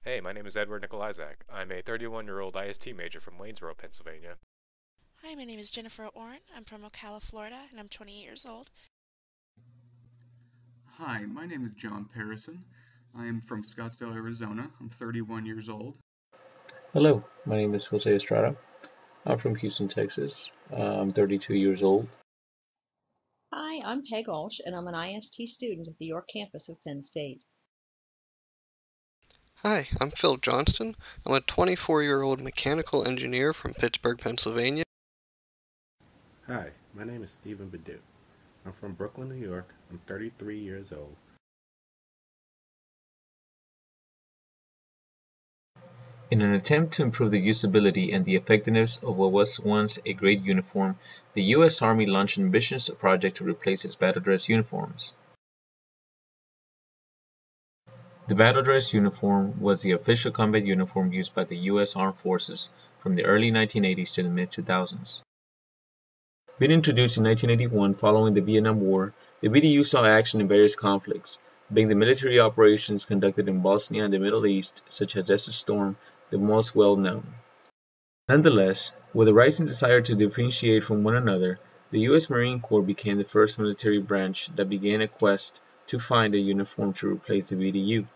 Hey, my name is Edward Nikolizak. I'm a 31-year-old IST major from Waynesboro, Pennsylvania. Hi, my name is Jennifer Oren. I'm from Ocala, Florida, and I'm 28 years old. Hi, my name is John Parison. I am from Scottsdale, Arizona. I'm 31 years old. Hello, my name is Jose Estrada. I'm from Houston, Texas. I'm 32 years old. Hi, I'm Peg Olsh, and I'm an IST student at the York campus of Penn State. Hi, I'm Phil Johnston. I'm a 24-year-old mechanical engineer from Pittsburgh, Pennsylvania. Hi, my name is Stephen Badu. I'm from Brooklyn, New York. I'm 33 years old. In an attempt to improve the usability and the effectiveness of what was once a great uniform, the U.S. Army launched an ambitious project to replace its battle dress uniforms. The battle dress uniform was the official combat uniform used by the U.S. Armed Forces from the early 1980s to the mid-2000s. Being introduced in 1981 following the Vietnam War, the BDU saw action in various conflicts, being the military operations conducted in Bosnia and the Middle East, such as Desert Storm, the most well-known. Nonetheless, with a rising desire to differentiate from one another, the U.S. Marine Corps became the first military branch that began a quest to find a uniform to replace the BDU.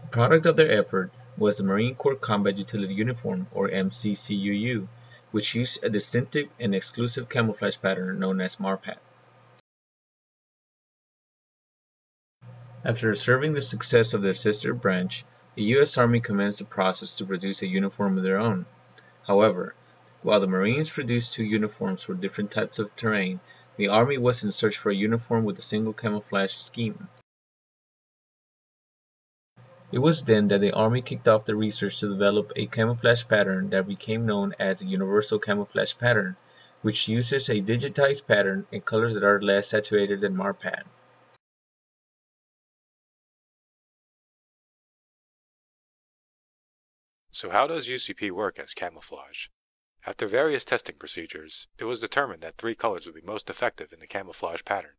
A product of their effort was the Marine Corps Combat Utility Uniform, or MCCUU, which used a distinctive and exclusive camouflage pattern known as MARPAT. After observing the success of their sister branch, the U.S. Army commenced the process to produce a uniform of their own. However, while the Marines produced two uniforms for different types of terrain, the Army was in search for a uniform with a single camouflage scheme. It was then that the Army kicked off the research to develop a camouflage pattern that became known as the Universal Camouflage Pattern, which uses a digitized pattern in colors that are less saturated than MARPAT. So how does UCP work as camouflage? After various testing procedures, it was determined that three colors would be most effective in the camouflage pattern.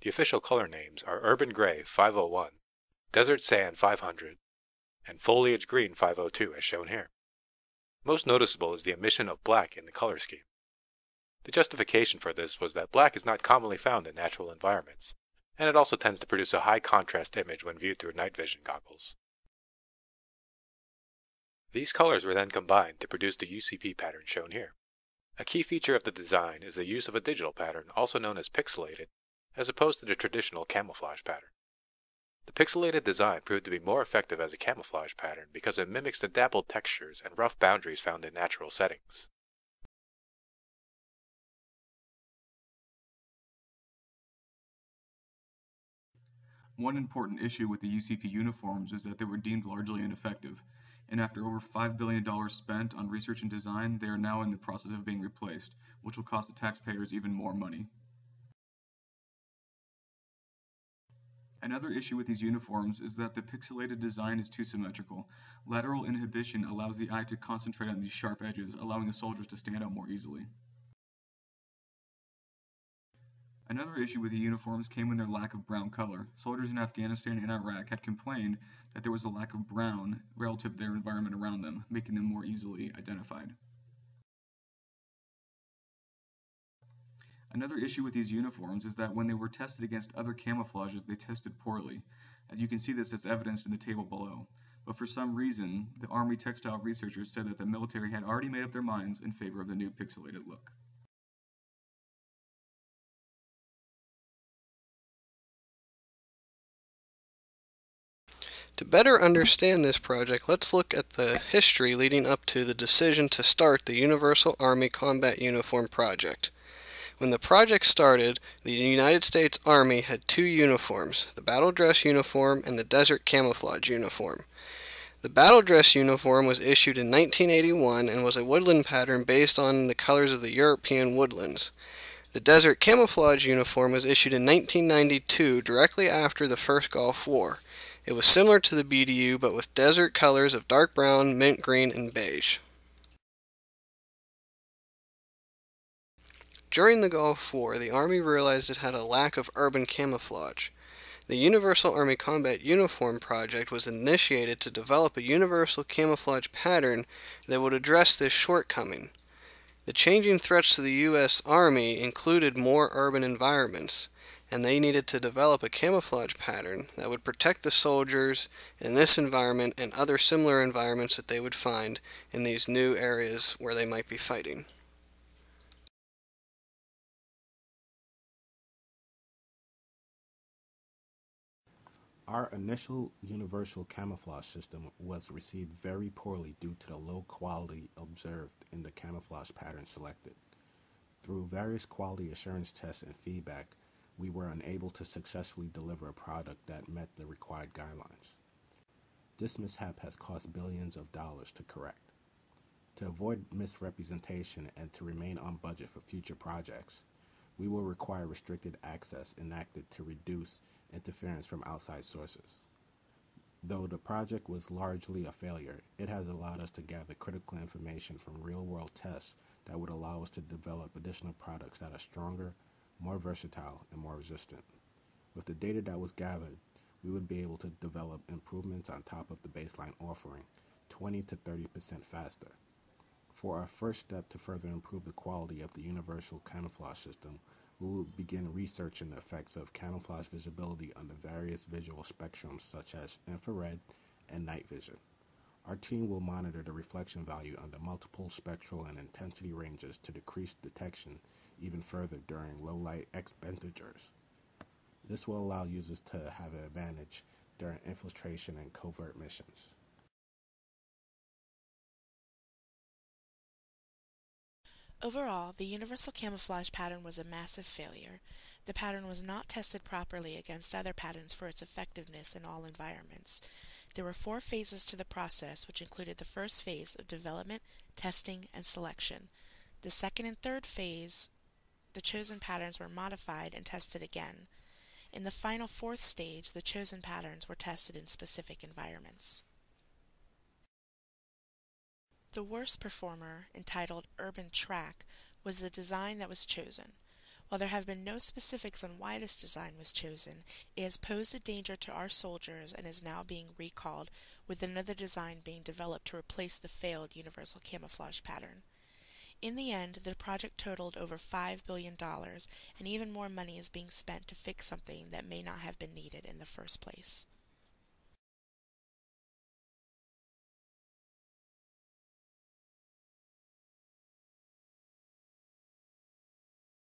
The official color names are Urban Gray 501, Desert Sand 500, and Foliage Green 502 as shown here. Most noticeable is the omission of black in the color scheme. The justification for this was that black is not commonly found in natural environments, and it also tends to produce a high contrast image when viewed through night vision goggles. These colors were then combined to produce the UCP pattern shown here. A key feature of the design is the use of a digital pattern, also known as pixelated, as opposed to the traditional camouflage pattern. The pixelated design proved to be more effective as a camouflage pattern because it mimics the dappled textures and rough boundaries found in natural settings. One important issue with the UCP uniforms is that they were deemed largely ineffective, and after over $5 billion spent on research and design, they are now in the process of being replaced, which will cost the taxpayers even more money. Another issue with these uniforms is that the pixelated design is too symmetrical. Lateral inhibition allows the eye to concentrate on these sharp edges, allowing the soldiers to stand out more easily. Another issue with the uniforms came in their lack of brown color. Soldiers in Afghanistan and Iraq had complained that there was a lack of brown relative to their environment around them, making them more easily identified. Another issue with these uniforms is that when they were tested against other camouflages, they tested poorly. As you can see, this is evidenced in the table below. But for some reason, the Army textile researchers said that the military had already made up their minds in favor of the new pixelated look. To better understand this project, let's look at the history leading up to the decision to start the Universal Army Combat Uniform Project. When the project started, the United States Army had two uniforms, the battle dress uniform and the desert camouflage uniform. The battle dress uniform was issued in 1981 and was a woodland pattern based on the colors of the European woodlands. The desert camouflage uniform was issued in 1992, directly after the first Gulf War. It was similar to the BDU, but with desert colors of dark brown, mint green, and beige. During the Gulf War, the Army realized it had a lack of urban camouflage. The Universal Army Combat Uniform Project was initiated to develop a universal camouflage pattern that would address this shortcoming. The changing threats to the U.S. Army included more urban environments, and they needed to develop a camouflage pattern that would protect the soldiers in this environment and other similar environments that they would find in these new areas where they might be fighting. Our initial universal camouflage system was received very poorly due to the low quality observed in the camouflage pattern selected. Through various quality assurance tests and feedback, we were unable to successfully deliver a product that met the required guidelines. This mishap has cost billions of dollars to correct. To avoid misrepresentation and to remain on budget for future projects, we will require restricted access enacted to reduce interference from outside sources. Though the project was largely a failure, it has allowed us to gather critical information from real-world tests that would allow us to develop additional products that are stronger, more versatile, and more resistant. With the data that was gathered, we would be able to develop improvements on top of the baseline offering 20 to 30% faster. For our first step to further improve the quality of the universal camouflage system, we will begin researching the effects of camouflage visibility on the various visual spectrums such as infrared and night vision. Our team will monitor the reflection value on the multiple spectral and intensity ranges to decrease detection even further during low light expenditures. This will allow users to have an advantage during infiltration and covert missions. Overall, the Universal Camouflage Pattern was a massive failure. The pattern was not tested properly against other patterns for its effectiveness in all environments. There were 4 phases to the process, which included the first phase of development, testing, and selection. The second and third phase, the chosen patterns were modified and tested again. In the final 4th stage, the chosen patterns were tested in specific environments. The worst performer, entitled Urban Track, was the design that was chosen. While there have been no specifics on why this design was chosen, it has posed a danger to our soldiers and is now being recalled, with another design being developed to replace the failed Universal Camouflage Pattern. In the end, the project totaled over $5 billion, and even more money is being spent to fix something that may not have been needed in the first place.